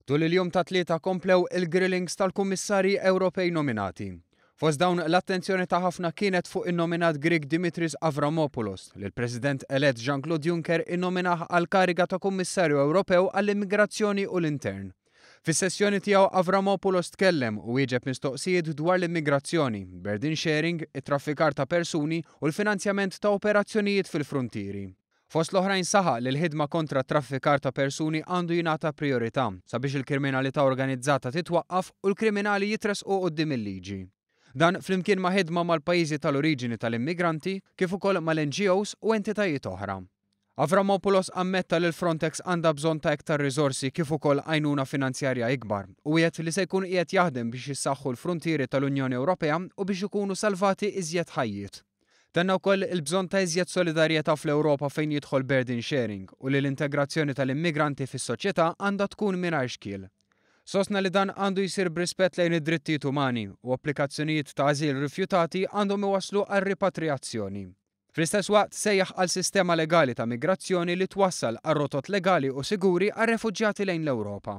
Tul il-jum ta' tlieta komplew il-grillings tal-kummissarji Ewropej nominati. Fost dawn l-attenzjoni ta' ħafna kienet fuq in-nominat Grieg Dimitris Avramopoulos li l-President elett Jean-Claude Juncker innominaħ għal kariga ta' Kummissarju Ewropew għall-immigrazzjoni u l-intern. Fis-sessjoni tiegħu Avramopoulos tkellem u wieġeb mistoqsijiet dwar l-immigrazzjoni, burden sharing, it-traffikar ta' persuni u l-finanzjament ta' operazzjonijiet fil-frontieri. Fost l-oħrajn saħaq li l-ħidma kontra traffikar ta' persuni għandu jingħata priorità sabiex il-kriminalità organizzata titwaqqaf u l-kriminali jitresqu quddiem il-liġi. Dan flimkien ma' ħidma mal-pajjiżi tal-oriġini tal-immigranti kif ukoll mal-NGOs u entitajiet oħra. Avramopoulos ammetta li l-Frontex għandha bżonn ta' iktar riżorsi kif ukoll għajnuna finanzjarja ikbar u qiegħed li se jkun qiegħed jaħdem biex jissaħħu l-frontieri tal-Unjoni Ewropea u biex ikunu salvati iżjed ħajjiet. Tenna wkoll il-bżonn ta' iżjed solidarjetà fl-Ewropa fejn jidħol burden sharing u li l-integrazzjoni tal-immigranti fis-soċjetà għandha tkun mingħajr xkiel. Sostna li dan għandu jsir b'rispett lejn id-drittijiet umani u applikazzjonijiet ta' ażil rifjutati għandhom iwasslu għal ripatrijazzjoni. Fl-istess waqt sejjaħ għal sistema legali ta' migrazzjoni li twassal għal rotot legali u siguri għal refuġjati lejn l-Ewropa.